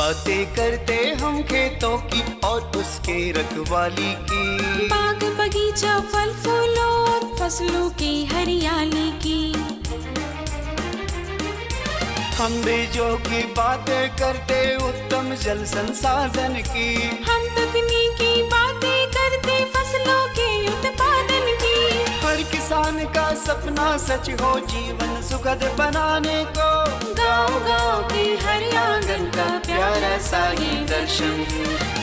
बातें करते हम खेतों की और उसके रखवाली की, बाग बगीचा फल फूलों और फसलों की हरियाली की। हम बीजों की बातें करते उत्तम जल संसाधन की, हम तकनीकी बातें करते फसलों के उत्पादन की। हर किसान का सपना सच हो जीवन सुखद बनाने को, गाँव-गाँव के हर आंगन का प्यारा सा ये दर्शन।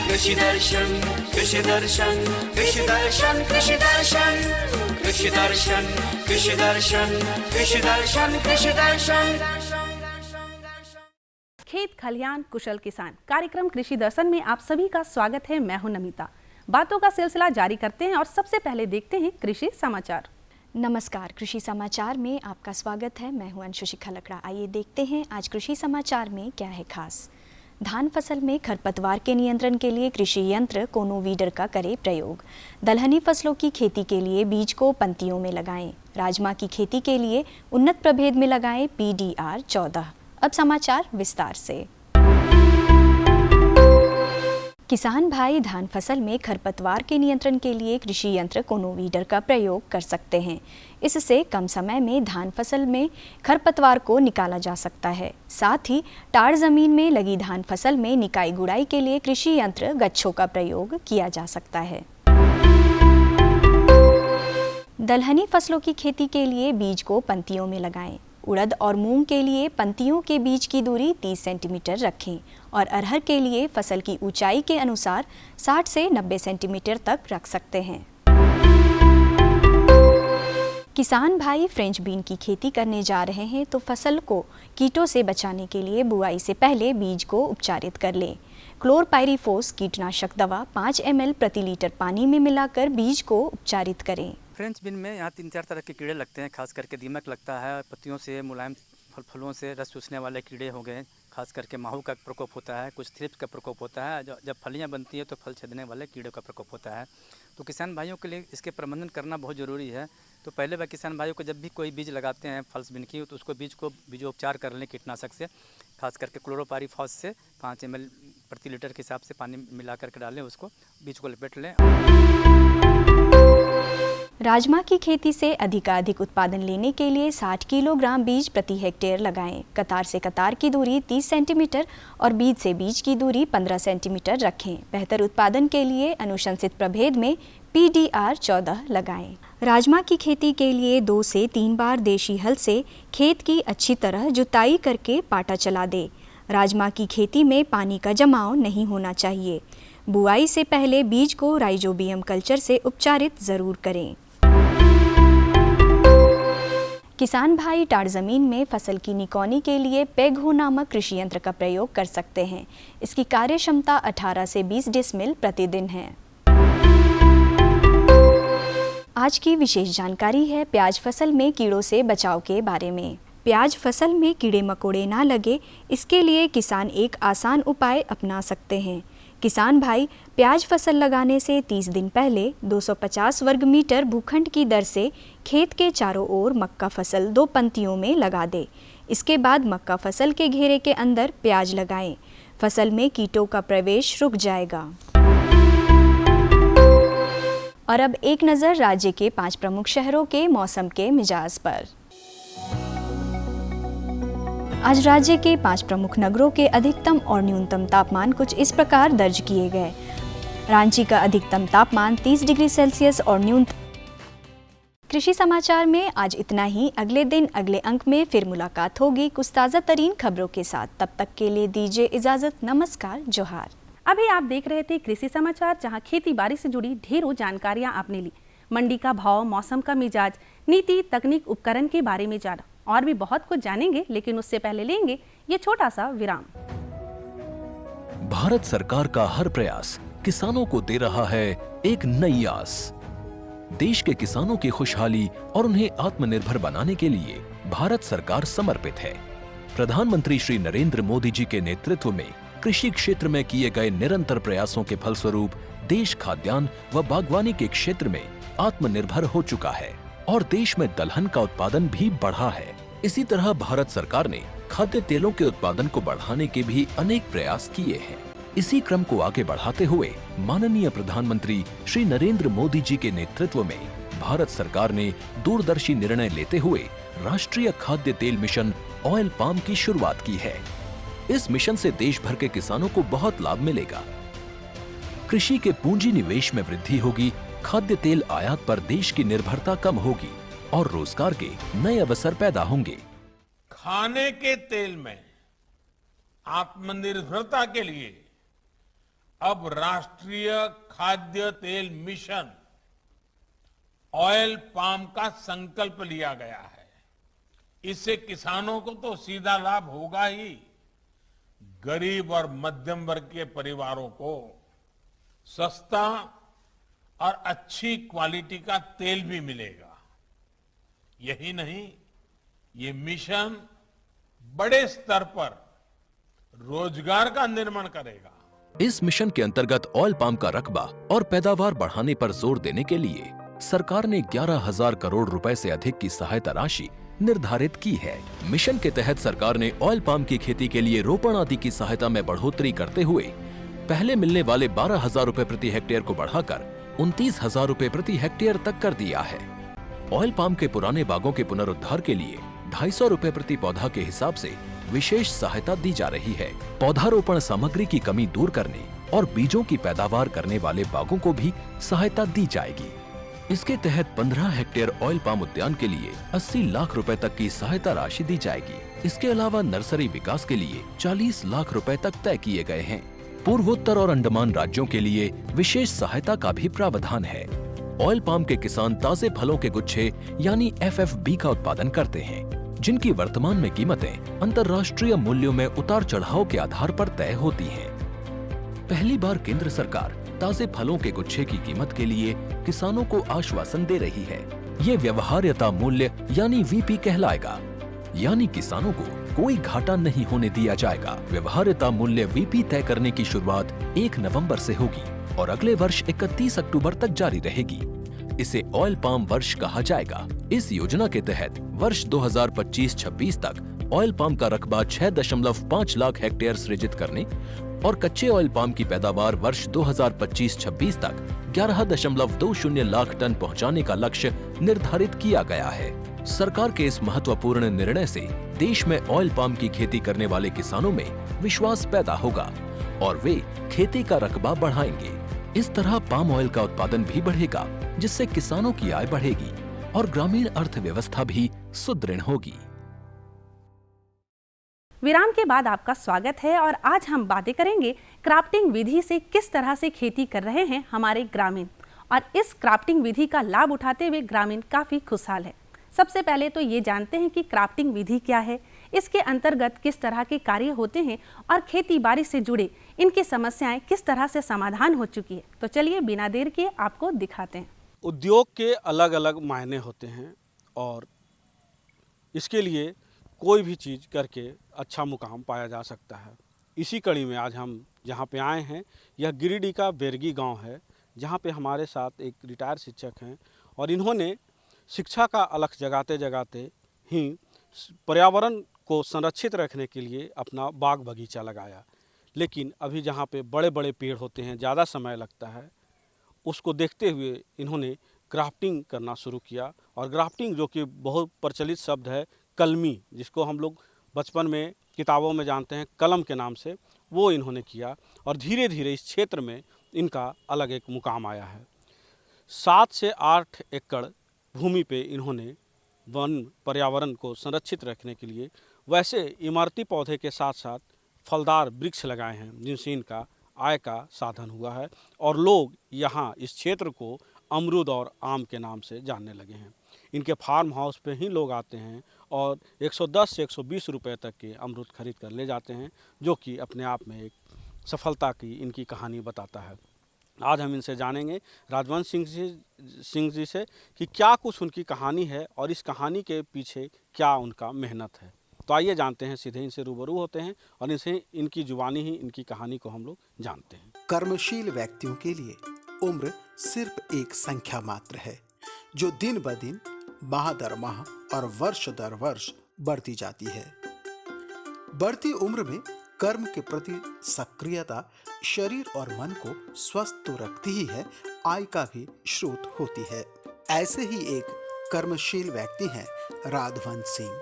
कृषि दर्शन, कृषि दर्शन, कृषि दर्शन, कृषि दर्शन, कृषि दर्शन, कृषि दर्शन, कृषि दर्शन, कृषि दर्शन। खेत खलियान कुशल किसान कार्यक्रम कृषि दर्शन में आप सभी का स्वागत है। मैं हूं नमिता। बातों का सिलसिला जारी करते हैं और सबसे पहले देखते हैं कृषि समाचार। नमस्कार, कृषि समाचार में आपका स्वागत है। मैं हूं अंशुशिखा लकड़ा। आइए देखते हैं आज कृषि समाचार में क्या है खास। धान फसल में खरपतवार के नियंत्रण के लिए कृषि यंत्र कोनोवीडर का करे प्रयोग। दलहनी फसलों की खेती के लिए बीज को पंक्तियों में लगाएं। राजमा की खेती के लिए उन्नत प्रभेद में लगाएं PDR 14। अब समाचार विस्तार से। किसान भाई धान फसल में खरपतवार के नियंत्रण के लिए कृषि यंत्र कोनोवीडर का प्रयोग कर सकते हैं। इससे कम समय में धान फसल में खरपतवार को निकाला जा सकता है। साथ ही टाड़ जमीन में लगी धान फसल में निकाई गुड़ाई के लिए कृषि यंत्र गच्छों का प्रयोग किया जा सकता है। दलहनी फसलों की खेती के लिए बीज को पंक्तियों में लगाएं। उड़द और मूंग के लिए पंक्तियों के बीच की दूरी 30 सेंटीमीटर रखें और अरहर के लिए फसल की ऊंचाई के अनुसार 60 से 90 सेंटीमीटर तक रख सकते हैं। किसान भाई फ्रेंच बीन की खेती करने जा रहे हैं तो फसल को कीटों से बचाने के लिए बुआई से पहले बीज को उपचारित कर लें। क्लोरपाइरिफोस कीटनाशक दवा 5 ml प्रति लीटर पानी में मिलाकर बीज को उपचारित करें। फ्रेंच बीन में यहाँ 3-4 तरह के कीड़े लगते हैं, खास करके दीमक लगता है, पत्तियों से मुलायम फलों से रस चूसने वाले कीड़े हो गए, खास करके माहू का प्रकोप होता है, कुछ थ्रिप्स का प्रकोप होता है। जब फलियाँ बनती है तो फल छेदने वाले कीड़ों का प्रकोप होता है। तो किसान भाइयों के लिए इसके प्रबंधन करना बहुत ज़रूरी है। तो पहले वह किसान भाइयों को जब भी कोई बीज लगाते हैं फल्स बीन की, तो उसको बीजोपचार कर लें कीटनाशक से, खास करके क्लोरोपाइरिफॉस से 5 ml प्रति लीटर के हिसाब से पानी मिला करके डालें, उसको बीज को लपेट लें। राजमा की खेती से अधिकाधिक उत्पादन लेने के लिए 60 किलोग्राम बीज प्रति हेक्टेयर लगाएं। कतार से कतार की दूरी 30 सेंटीमीटर और बीज से बीज की दूरी 15 सेंटीमीटर रखें। बेहतर उत्पादन के लिए अनुशंसित प्रभेद में PDR 14 लगाएं। राजमा की खेती के लिए 2 से 3 बार देशी हल से खेत की अच्छी तरह जुताई करके पाटा चला दे। राजमा की खेती में पानी का जमाव नहीं होना चाहिए। बुआई से पहले बीज को राइजोबियम कल्चर से उपचारित जरूर करें। किसान भाई टाड़ जमीन में फसल की निकौनी के लिए पेगहो नामक कृषि यंत्र का प्रयोग कर सकते हैं। इसकी कार्य क्षमता 18 से 20 डिसमिल प्रतिदिन है। आज की विशेष जानकारी है प्याज फसल में कीड़ों से बचाव के बारे में। प्याज फसल में कीड़े मकोड़े ना लगे, इसके लिए किसान एक आसान उपाय अपना सकते हैं। किसान भाई प्याज फसल लगाने से 30 दिन पहले 250 वर्ग मीटर भूखंड की दर से खेत के चारों ओर मक्का फसल 2 पंक्तियों में लगा दे। इसके बाद मक्का फसल के घेरे के अंदर प्याज लगाएं। फसल में कीटों का प्रवेश रुक जाएगा। और अब एक नज़र राज्य के 5 प्रमुख शहरों के मौसम के मिजाज पर। आज राज्य के 5 प्रमुख नगरों के अधिकतम और न्यूनतम तापमान कुछ इस प्रकार दर्ज किए गए। रांची का अधिकतम तापमान 30 डिग्री सेल्सियस और न्यूनतम। कृषि समाचार में आज इतना ही। अगले दिन अगले अंक में फिर मुलाकात होगी कुछ ताज़ा तरीन खबरों के साथ। तब तक के लिए दीजिए इजाज़त। नमस्कार, जोहार। अभी आप देख रहे थे कृषि समाचार, जहां खेती बाड़ी से जुड़ी ढेरों जानकारियां आपने ली। मंडी का भाव, मौसम का मिजाज, नीति, तकनीक, उपकरण के बारे में जाना और भी बहुत कुछ जानेंगे, लेकिन उससे पहले लेंगे ये छोटा सा विराम। भारत सरकार का हर प्रयास किसानों को दे रहा है एक नई आस। देश के किसानों की खुशहाली और उन्हें आत्मनिर्भर बनाने के लिए भारत सरकार समर्पित है। प्रधानमंत्री श्री नरेंद्र मोदी जी के नेतृत्व में कृषि क्षेत्र में किए गए निरंतर प्रयासों के फलस्वरूप देश खाद्यान्न व बागवानी के क्षेत्र में आत्मनिर्भर हो चुका है और देश में दलहन का उत्पादन भी बढ़ा है। इसी तरह भारत सरकार ने खाद्य तेलों के उत्पादन को बढ़ाने के भी अनेक प्रयास किए हैं। इसी क्रम को आगे बढ़ाते हुए माननीय प्रधानमंत्री श्री नरेंद्र मोदी जी के नेतृत्व में भारत सरकार ने दूरदर्शी निर्णय लेते हुए राष्ट्रीय खाद्य तेल मिशन ऑयल पाम की शुरुआत की है। इस मिशन से देश भर के किसानों को बहुत लाभ मिलेगा। कृषि के पूंजी निवेश में वृद्धि होगी, खाद्य तेल आयात पर देश की निर्भरता कम होगी और रोजगार के नए अवसर पैदा होंगे। खाने के तेल में आत्मनिर्भरता के लिए अब राष्ट्रीय खाद्य तेल मिशन ऑयल पाम का संकल्प लिया गया है। इससे किसानों को तो सीधा लाभ होगा ही, गरीब और मध्यम वर्ग के परिवारों को सस्ता और अच्छी क्वालिटी का तेल भी मिलेगा। यही नहीं, ये मिशन बड़े स्तर पर रोजगार का निर्माण करेगा। इस मिशन के अंतर्गत ऑयल पाम का रकबा और पैदावार बढ़ाने पर जोर देने के लिए सरकार ने 11,000 करोड़ रुपए से अधिक की सहायता राशि निर्धारित की है। मिशन के तहत सरकार ने ऑयल पाम की खेती के लिए रोपण आदि की सहायता में बढ़ोतरी करते हुए पहले मिलने वाले 12,000 रुपए प्रति हेक्टेयर को बढ़ाकर 29,000 रुपए प्रति हेक्टेयर तक कर दिया है। ऑयल पाम के पुराने बागों के पुनरुद्धार के लिए 250 रुपए प्रति पौधा के हिसाब से विशेष सहायता दी जा रही है। पौधारोपण सामग्री की कमी दूर करने और बीजों की पैदावार करने वाले बागों को भी सहायता दी जाएगी। इसके तहत 15 हेक्टेयर ऑयल पाम उद्यान के लिए 80 लाख रुपए तक की सहायता राशि दी जाएगी। इसके अलावा नर्सरी विकास के लिए 40 लाख रुपए तक तय किए गए हैं। पूर्वोत्तर और अंडमान राज्यों के लिए विशेष सहायता का भी प्रावधान है। ऑयल पाम के किसान ताजे फलों के गुच्छे यानी FFB का उत्पादन करते हैं, जिनकी वर्तमान में कीमतें अंतर्राष्ट्रीय मूल्यों में उतार चढ़ाव के आधार पर तय होती हैं। पहली बार केंद्र सरकार ताजे फलों के गुच्छे की कीमत के लिए किसानों को आश्वासन दे रही है। ये व्यवहार्यता मूल्य यानी VP कहलाएगा, यानी किसानों को कोई घाटा नहीं होने दिया जाएगा। व्यवहार्यता मूल्य VP तय करने की शुरुआत 1 नवंबर से होगी और अगले वर्ष 31 अक्टूबर तक जारी रहेगी। इसे ऑयल पाम वर्ष कहा जाएगा। इस योजना के तहत वर्ष 2025-26 तक ऑयल पाम का रकबा 6.5 लाख हेक्टेयर सृजित करने और कच्चे ऑयल पाम की पैदावार वर्ष 2025-26 तक 11.20 लाख टन पहुंचाने का लक्ष्य निर्धारित किया गया है। सरकार के इस महत्वपूर्ण निर्णय से देश में ऑयल पाम की खेती करने वाले किसानों में विश्वास पैदा होगा और वे खेती का रकबा बढ़ाएंगे। इस तरह पाम ऑयल का उत्पादन भी बढ़ेगा, जिससे किसानों की आय बढ़ेगी और ग्रामीण अर्थव्यवस्था भी सुदृढ़ होगी। विराम के बाद आपका स्वागत है और आज हम बातें करेंगे क्राफ्टिंग विधि से किस तरह से खेती कर रहे हैं हमारे ग्रामीण, और इस क्राफ्टिंग विधि का लाभ उठाते हुए ग्रामीण काफ़ी खुशहाल है। सबसे पहले तो ये जानते हैं कि क्राफ्टिंग विधि क्या है, इसके अंतर्गत किस तरह के कार्य होते हैं और खेती बाड़ी से जुड़े इनकी समस्याएं किस तरह से समाधान हो चुकी है। तो चलिए बिना देर किए आपको दिखाते हैं। उद्योग के अलग अलग मायने होते हैं और इसके लिए कोई भी चीज़ करके अच्छा मुकाम पाया जा सकता है। इसी कड़ी में आज हम जहाँ पे आए हैं, यह गिरिडीह का बेरगी गांव है, जहाँ पे हमारे साथ एक रिटायर शिक्षक हैं और इन्होंने शिक्षा का अलख जगाते जगाते ही पर्यावरण को संरक्षित रखने के लिए अपना बाग बगीचा लगाया। लेकिन अभी जहाँ पे बड़े बड़े पेड़ होते हैं, ज़्यादा समय लगता है, उसको देखते हुए इन्होंने ग्राफ्टिंग करना शुरू किया। और ग्राफ्टिंग जो कि बहुत प्रचलित शब्द है, कलमी, जिसको हम लोग बचपन में किताबों में जानते हैं कलम के नाम से, वो इन्होंने किया और धीरे धीरे इस क्षेत्र में इनका अलग एक मुकाम आया है। 7 से 8 एकड़ भूमि पे इन्होंने वन पर्यावरण को संरक्षित रखने के लिए वैसे इमारती पौधे के साथ साथ फलदार वृक्ष लगाए हैं, जिनसे इनका आय का साधन हुआ है और लोग यहाँ इस क्षेत्र को अमरूद और आम के नाम से जानने लगे हैं। इनके फार्म हाउस पे ही लोग आते हैं और 110 से 120 रुपए तक के अमरूद खरीद कर ले जाते हैं, जो कि अपने आप में एक सफलता की इनकी कहानी बताता है। आज हम इनसे जानेंगे, राजवंश सिंह जी से, कि क्या कुछ उनकी कहानी है और इस कहानी के पीछे क्या उनका मेहनत है। तो आइए जानते हैं, सीधे इनसे रूबरू होते हैं और इनसे इनकी जुबानी ही इनकी कहानी को हम लोग जानते हैं। कर्मशील व्यक्तियों के लिए उम्र सिर्फ एक संख्या मात्र है, जो दिन ब दिन, माह दर माह और वर्ष दर वर्ष बढ़ती जाती है। बढ़ती उम्र में कर्म के प्रति सक्रियता शरीर और मन को स्वस्थ तो रखती ही है, आय का भी स्रोत होती है। ऐसे ही एक कर्मशील व्यक्ति हैं राधवन सिंह,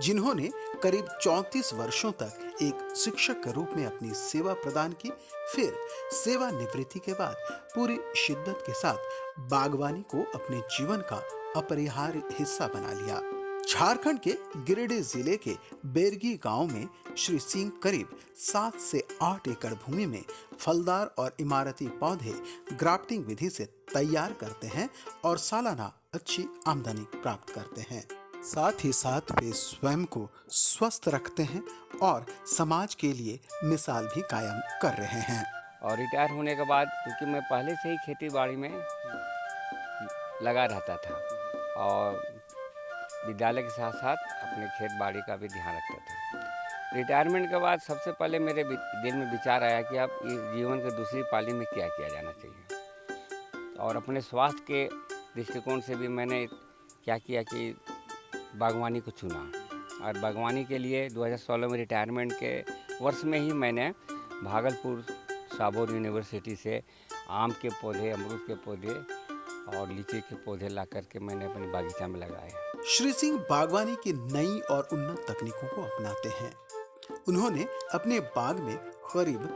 जिन्होंने करीब 34 वर्षों तक एक शिक्षक के रूप में अपनी सेवा प्रदान की। फिर सेवानिवृत्ति के बाद पूरी शिद्दत के साथ बागवानी को अपने जीवन का अपरिहार्य हिस्सा बना लिया। झारखंड के गिरिडीह जिले के बेरगी गांव में श्री सिंह करीब 7 से 8 एकड़ भूमि में फलदार और इमारती पौधे ग्राफ्टिंग विधि से तैयार करते हैं और सालाना अच्छी आमदनी प्राप्त करते हैं। साथ ही साथ वे स्वयं को स्वस्थ रखते हैं और समाज के लिए मिसाल भी कायम कर रहे हैं। और रिटायर होने के बाद, क्योंकि मैं पहले से ही खेती बाड़ी में लगा रहता था और विद्यालय के साथ साथ अपने खेत बाड़ी का भी ध्यान रखता था। रिटायरमेंट के बाद सबसे पहले मेरे दिल में विचार आया कि अब इस जीवन के दूसरी पाली में क्या किया जाना चाहिए। और अपने स्वास्थ्य के दृष्टिकोण से भी मैंने क्या किया कि बागवानी को चुना। और बागवानी के लिए 2016 में रिटायरमेंट के वर्ष में ही मैंने भागलपुर साबोर यूनिवर्सिटी से आम के पौधे, अमरूद के पौधे और लीची के पौधे ला करके मैंने अपनी बागीचा में लगाए। श्री सिंह बागवानी की नई और उन्नत तकनीकों को अपनाते हैं। उन्होंने अपने बाग में करीब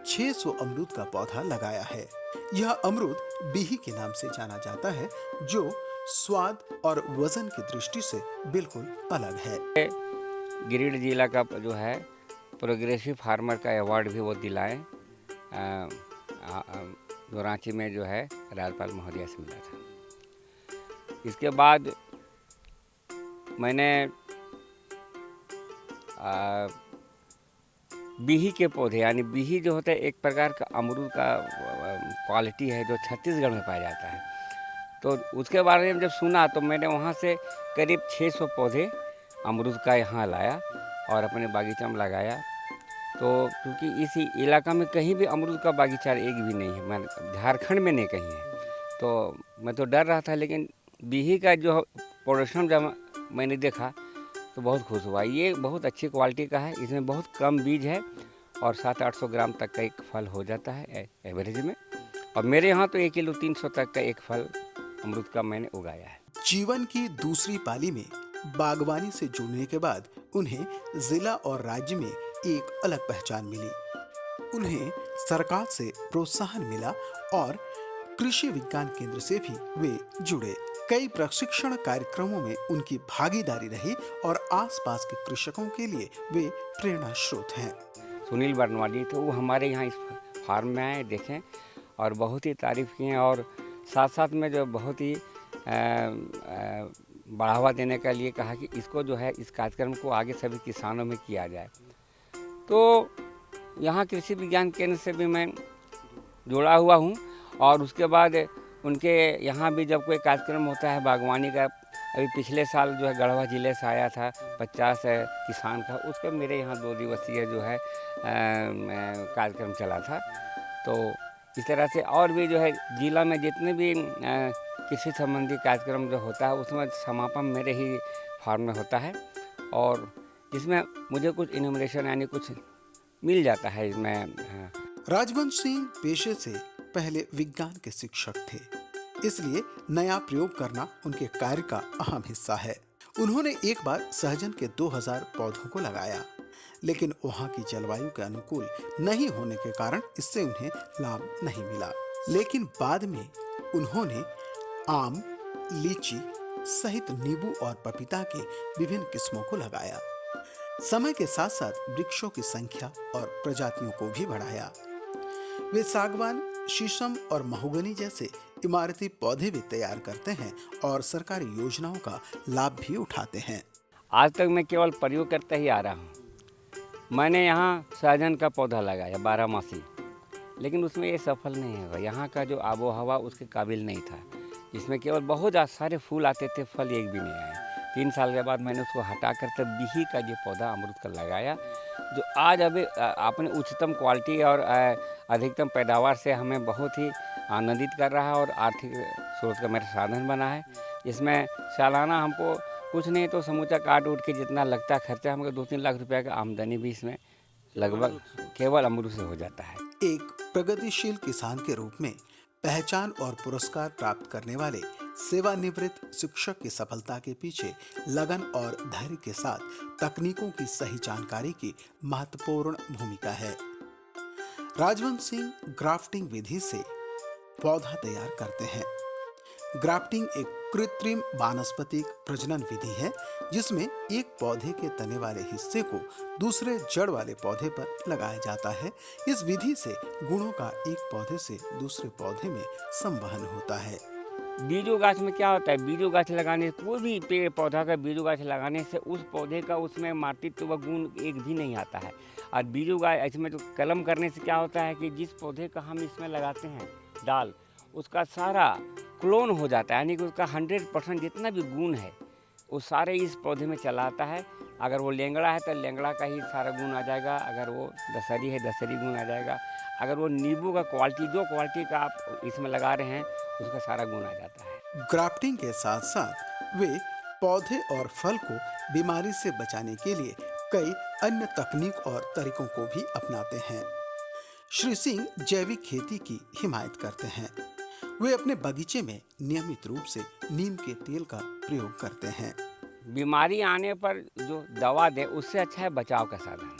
600 अमरूद का पौधा लगाया है। यह अमरूद बिही के नाम से जाना जाता है, जो स्वाद और वजन की दृष्टि से बिल्कुल अलग है। गिरिडीह जिला का जो है प्रोग्रेसिव फार्मर का अवार्ड भी वो दिलाए, जो रांची में जो है राज्यपाल महोदया से मिला था। इसके बाद मैंने बिही के पौधे, यानी बिही जो होता है एक प्रकार का अमरूद का क्वालिटी है जो छत्तीसगढ़ में पाया जाता है। तो उसके बारे में जब सुना तो मैंने वहाँ से करीब 600 पौधे अमरूद का यहाँ लाया और अपने बागीचा में लगाया। तो क्योंकि इस इलाका में कहीं भी अमरूद का बागीचा एक भी नहीं है, मैं झारखंड में नहीं कहीं है, तो मैं तो डर रहा था। लेकिन बिही का जो प्रोडक्शन जब मैंने देखा तो बहुत खुश हुआ। ये बहुत अच्छी क्वालिटी का है, इसमें बहुत कम बीज है और 700-800 ग्राम तक का एक फल हो जाता है एवरेज में। और मेरे यहाँ तो 1 किलो 300 तक का एक फल अमरूद का मैंने उगाया है। जीवन की दूसरी पाली में बागवानी से जुड़ने के बाद उन्हें जिला और राज्य में एक अलग पहचान मिली। उन्हें सरकार से प्रोत्साहन मिला और कृषि विज्ञान केंद्र से भी वे जुड़े। कई प्रशिक्षण कार्यक्रमों में उनकी भागीदारी रही और आसपास के कृषकों के लिए वे प्रेरणा स्रोत हैं। सुनील बर्नवाली थे, वो हमारे यहाँ इस फार्म में आए, देखें और बहुत ही तारीफ़ किए और साथ साथ में जो बहुत ही बढ़ावा देने के लिए कहा कि इसको जो है इस कार्यक्रम को आगे सभी किसानों में किया जाए। तो यहाँ कृषि विज्ञान केंद्र से भी मैं जुड़ा हुआ हूँ और उसके बाद उनके यहाँ भी जब कोई कार्यक्रम होता है बागवानी का, अभी पिछले साल जो है गढ़वा ज़िले से आया था 50 किसान का, उसका मेरे यहाँ 2 दिवसीय जो है कार्यक्रम चला था। तो इस तरह से और भी जो है जिला में जितने भी कृषि संबंधी कार्यक्रम जो होता है उसमें समापन मेरे ही फार्म में होता है और जिसमें मुझे कुछ इनोमिनेशन यानी कुछ मिल जाता है इसमें। राजवंश सिंह पेशे से पहले विज्ञान के शिक्षक थे, इसलिए नया प्रयोग करना उनके कार्य का अहम हिस्सा है। उन्होंने एक बार सहजन के 2000 पौधों को लगाया, लेकिन वहाँ की जलवायु के अनुकूल नहीं होने के कारण इससे उन्हें लाभ नहीं मिला। लेकिन बाद में उन्होंने आम, लीची सहित नींबू और पपीता के विभिन्न किस्मों को लगाया। समय के साथ साथ वृक्षों की संख्या और प्रजातियों को भी बढ़ाया। वे सागवान, शीशम और महोगनी जैसे इमारती पौधे भी तैयार करते हैं और सरकारी योजनाओं का लाभ भी उठाते हैं। आज तक मैं केवल प्रयोग करता ही आ रहा हूँ। मैंने यहाँ सहजन का पौधा लगाया 12 लेकिन उसमें ये सफल नहीं होगा। यहाँ का जो आबो हवा उसके काबिल नहीं था, जिसमें केवल बहुत सारे फूल आते थे, फल एक भी नहीं आया। 3 साल के बाद मैंने उसको हटा कर तब बिही का ये पौधा अमरूद का लगाया, जो आज अभी अपने उच्चतम क्वालिटी और अधिकतम पैदावार से हमें बहुत ही आनंदित कर रहा है और आर्थिक स्रोत का मेरा साधन बना है। इसमें सालाना हमको कुछ नहीं तो समूचा काट उठ के जितना लगता खर्चा हमको 2-3 लाख रुपए का आमदनी भी इसमें लगभग केवल अमरूद से हो जाता है। एक प्रगतिशील किसान के रूप में पहचान और पुरस्कार प्राप्त करने वाले सेवानिवृत्त शिक्षक की सफलता के पीछे लगन और धैर्य के साथ तकनीकों की सही जानकारी की महत्वपूर्ण भूमिका है। राजवंश सिंह ग्राफ्टिंग विधि से पौधा तैयार करते हैं। ग्राफ्टिंग एक कृत्रिम वानस्पतिक प्रजनन विधि है जिसमें एक पौधे के तने वाले हिस्से को दूसरे जड़ वाले पौधे पर लगाया जाता है। इस विधि से गुणों का एक पौधे से दूसरे पौधे में संवहन होता है। बीजों गाछ में क्या होता है, बीजों गाछ लगाने से कोई भी पेड़ पौधा का बीजों गाछ लगाने से उस पौधे का उसमें मातृत्व व गुण एक भी नहीं आता है। और बीजों गाछ इसमें तो कलम करने से क्या होता है कि जिस पौधे का हम इसमें लगाते हैं डाल, उसका सारा क्लोन हो जाता है, यानी कि उसका 100% जितना भी गुण है वो सारे इस पौधे में चला आता है। अगर वो लेंगड़ा है तो लेंगड़ा का ही सारा गुण आ जाएगा, अगर वो दशहरी है दशहरी गुण आ जाएगा, अगर वो नींबू का क्वालिटी जो क्वालिटी का आप इसमें लगा रहे हैं उसका सारा गुण आ जाता है। ग्राफ्टिंग के साथ साथ वे पौधे और फल को बीमारी से बचाने के लिए कई अन्य तकनीक और तरीकों को भी अपनाते हैं। श्री सिंह जैविक खेती की हिमायत करते हैं। वे अपने बगीचे में नियमित रूप से नीम के तेल का प्रयोग करते हैं। बीमारी आने पर जो दवा दे उससे अच्छा है बचाव का साधन।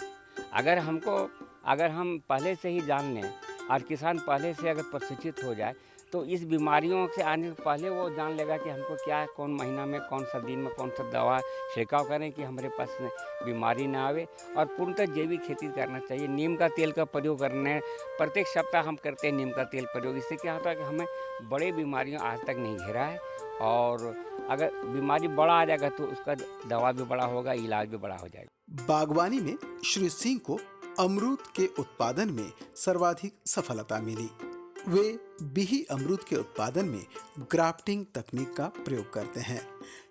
अगर हम पहले से ही जान लें और किसान पहले से अगर प्रशिक्षित हो जाए तो इस बीमारियों से आने से पहले वो जान लेगा कि हमको क्या है, कौन महीना में कौन सा दिन में कौन सा दवा छिड़काव करें कि हमारे पास बीमारी ना आवे। और पूर्णतः जैविक खेती करना चाहिए। नीम का तेल का प्रयोग करने प्रत्येक सप्ताह हम करते हैं नीम का तेल प्रयोग। इससे क्या होता है कि हमें बड़े बीमारियों आज तक नहीं घेरा है, और अगर बीमारी बड़ा आ जाएगा तो उसका दवा भी बड़ा होगा, इलाज भी बड़ा हो जाएगा। बागवानी में श्री सिंह को अमरूद के उत्पादन में सर्वाधिक सफलता मिली। वे बिही अमरूद के उत्पादन में ग्राफ्टिंग तकनीक का प्रयोग करते हैं।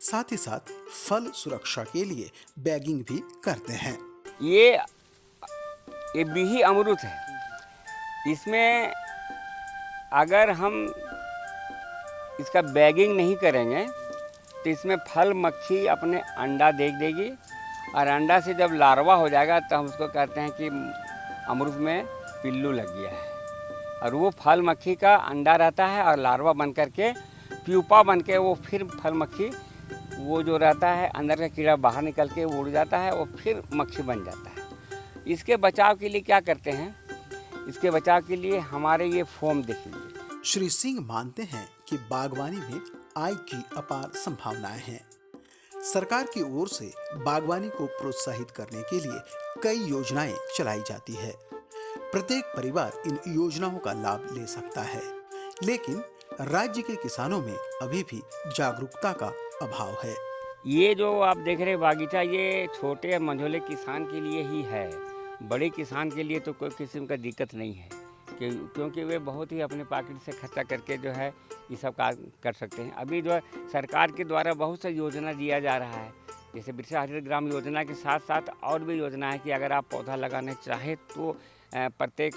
साथ ही साथ फल सुरक्षा के लिए बैगिंग भी करते हैं। ये बिही अमरूद है। इसमें अगर हम इसका बैगिंग नहीं करेंगे तो इसमें फल मक्खी अपने अंडा दे देगी, और अंडा से जब लार्वा हो जाएगा तो हम उसको कहते हैं कि अमरूद में पिल्लू लग गया है। और वो फल मक्खी का अंडा रहता है और लार्वा बन करके प्यूपा बन के वो फिर फल मक्खी वो जो रहता है अंदर का कीड़ा बाहर निकल के उड़ जाता है, वो फिर मक्खी बन जाता है। इसके बचाव के लिए क्या करते हैं, इसके बचाव के लिए हमारे ये फोम देख लीजिए। श्री सिंह मानते हैं कि बागवानी में आय की अपार संभावनाएं हैं। सरकार की ओर से बागवानी को प्रोत्साहित करने के लिए कई योजनाएं चलाई जाती है। प्रत्येक परिवार इन योजनाओं का लाभ ले सकता है, लेकिन राज्य के किसानों में अभी भी जागरूकता का अभाव है। ये जो आप देख रहे बागीचा, ये छोटे मंझोले किसान के लिए ही है। बड़े किसान के लिए तो कोई किस्म का दिक्कत नहीं है, क्योंकि वे बहुत ही अपने पॉकेट से खर्चा करके जो है ये सब काम कर सकते हैं। अभी जो है सरकार के द्वारा बहुत सा योजना दिया जा रहा है, जैसे बिरसा हरित ग्राम योजना के साथ साथ और भी योजना है कि अगर आप पौधा लगाने चाहें तो प्रत्येक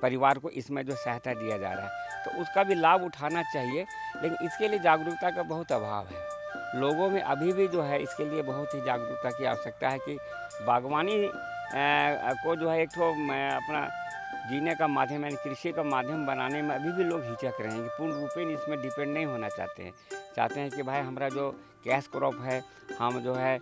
परिवार को इसमें जो सहायता दिया जा रहा है, तो उसका भी लाभ उठाना चाहिए। लेकिन इसके लिए जागरूकता का बहुत अभाव है। लोगों में अभी भी जो है इसके लिए बहुत ही जागरूकता की आवश्यकता है कि बागवानी को जो है एक तो अपना जीने का माध्यम यानी कृषि का माध्यम बनाने में अभी भी लोग हिचक रहे हैं कि पूर्ण रूप में इसमें डिपेंड नहीं होना चाहते हैं कि भाई हमारा जो कैश क्रॉप है, हम जो है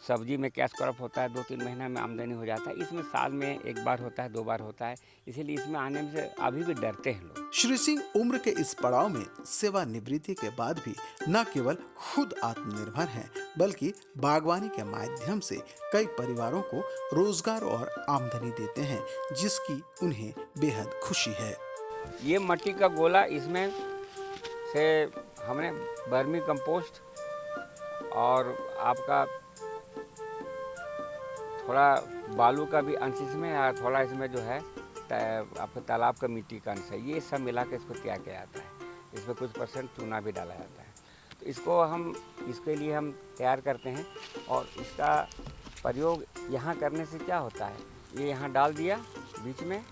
सब्जी में कैश क्रॉप होता है 2-3 महीना में आमदनी हो जाता है, इसमें साल में 1 बार होता है 2 बार होता है, इसीलिए इसमें आने में से अभी भी डरते हैं लोग। श्री सिंह उम्र के इस पड़ाव में सेवानिवृत्ति के बाद भी न केवल खुद आत्मनिर्भर हैं, बल्कि बागवानी के माध्यम से कई परिवारों को रोजगार और आमदनी देते हैं, जिसकी उन्हें बेहद खुशी है। ये मट्टी का गोला, इसमें से हमने वर्मी कंपोस्ट और आपका थोड़ा बालू का भी अंश इसमें, और थोड़ा इसमें जो है आपका तालाब का मिट्टी का अंश है, ये सब मिला के इसको तैयार किया जाता है। इसमें कुछ % चूना भी डाला जाता है। तो इसके लिए हम तैयार करते हैं, और इसका प्रयोग यहाँ करने से क्या होता है, ये यहाँ डाल दिया बीच में,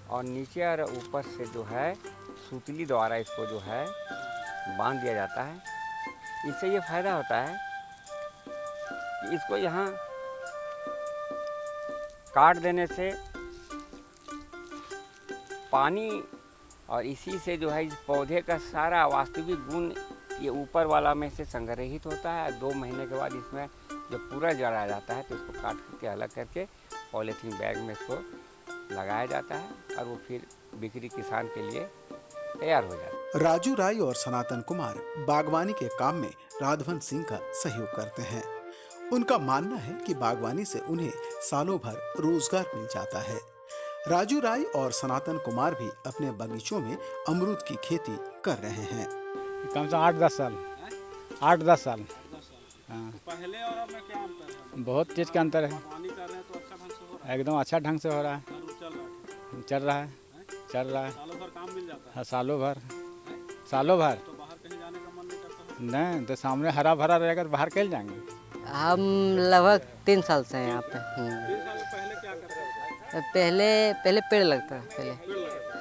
और नीचे और ऊपर से जो है सूतली द्वारा इसको जो है बांध दिया जाता है। इससे ये फ़ायदा होता है कि इसको यहाँ काट देने से पानी और इसी से जो है इस पौधे का सारा वास्तविक गुण ये ऊपर वाला में से संग्रहित होता है। 2 महीने के बाद इसमें जब पूरा जड़ आ जाता है तो इसको काट करके अलग करके पॉलीथीन बैग में इसको लगाया जाता है और वो फिर बिक्री किसान के लिए तैयार हो जाता है। राजू राय और सनातन कुमार बागवानी के काम में राधवन सिंह का सहयोग करते हैं। उनका मानना है कि बागवानी से उन्हें सालों भर रोजगार मिल जाता है। राजू राय और सनातन कुमार भी अपने बगीचों में अमरूद की खेती कर रहे हैं। कम से 8-10 साल 8-10 साल। हाँ। पहले और अब में क्या अंतर है? बहुत चीज़ का अंतर है। बागवानी कर रहे हैं तो अच्छा ढंग से हो रहा एकदम अच्छा ढंग से हो रहा है। चल रहा है। चल रहा है। सालों भर काम मिल जाता है। हाँ, सालों भर। तो बाहर कहीं जाने का मन नहीं करता? नहीं तो सामने हरा भरा रहेगा तो बाहर कैसे जाएंगे। हम लगभग 3 साल से हैं यहाँ पे। 3 साल पहले क्या कर रहे थे? पहले पेड़ लगता है पहले।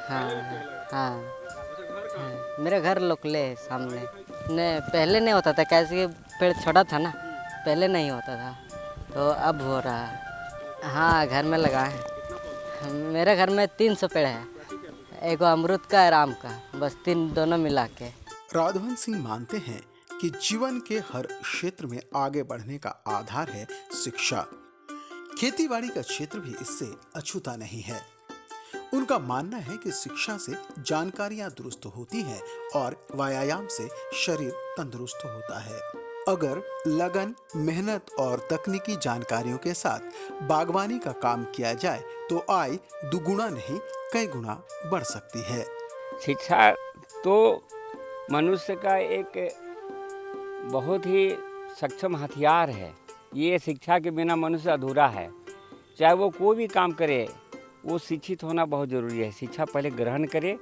हाँ हाँ, मेरा घर लोकले है सामने। नहीं पहले नहीं होता था, कैसे पेड़ छोटा था ना, पहले नहीं होता था, तो अब हो रहा है। हाँ, घर में लगा है। मेरे घर में 300 पेड़ है, एक अमरूद का और आम का, बस 3 दोनों मिला के। राधवन सिंह मानते हैं कि जीवन के हर क्षेत्र में आगे बढ़ने का आधार है शिक्षा। खेतीबाड़ी का क्षेत्र भी इससे अछूता नहीं है। उनका मानना है कि शिक्षा से जानकारियां दुरुस्त होती हैं और व्यायाम से शरीर तंदुरुस्त होता है। अगर लगन, मेहनत और तकनीकी जानकारियों के साथ बागवानी का काम किया जाए तो आय दुगुना नहीं कई गुना बढ़ सकती है। शिक्षा तो मनुष्य का एक बहुत ही सक्षम हथियार है। ये शिक्षा के बिना मनुष्य अधूरा है। चाहे वो कोई भी काम करे, वो शिक्षित होना बहुत ज़रूरी है। शिक्षा पहले ग्रहण करे,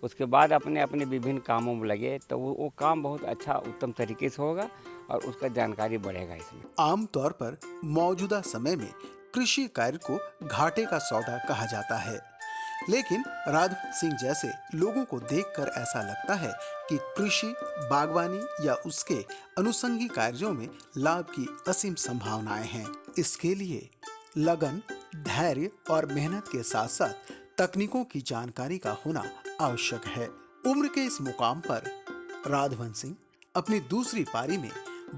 उसके बाद अपने अपने विभिन्न कामों में लगे, तो वो काम बहुत अच्छा उत्तम तरीके से होगा और उसका जानकारी बढ़ेगा इसमें। आमतौर पर मौजूदा समय में कृषि कार्य को घाटे का सौदा कहा जाता है, लेकिन राधवन सिंह जैसे लोगों को देखकर ऐसा लगता है कि कृषि, बागवानी या उसके अनुषंगी कार्यों में लाभ की असीम संभावनाएं हैं। इसके लिए लगन, धैर्य और मेहनत के साथ साथ तकनीकों की जानकारी का होना आवश्यक है। उम्र के इस मुकाम पर राधवन सिंह अपनी दूसरी पारी में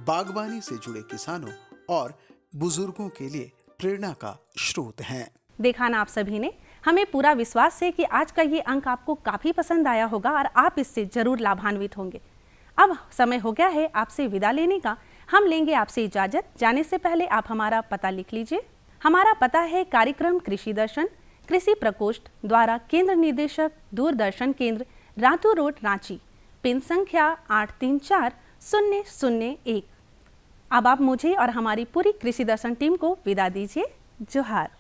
बागवानी से जुड़े किसानों और बुजुर्गों के लिए प्रेरणा का स्रोत हैं। देखा ना आप सभी ने, हमें पूरा विश्वास है कि आज का ये अंक आपको काफ़ी पसंद आया होगा और आप इससे जरूर लाभान्वित होंगे। अब समय हो गया है आपसे विदा लेने का। हम लेंगे आपसे इजाज़त। जाने से पहले आप हमारा पता लिख लीजिए। हमारा पता है कार्यक्रम कृषि दर्शन, कृषि प्रकोष्ठ द्वारा केंद्र निदेशक, दूरदर्शन केंद्र, रातू रोड, रांची, पिन संख्या 834001। अब आप मुझे और हमारी पूरी कृषि दर्शन टीम को विदा दीजिए। जोहार।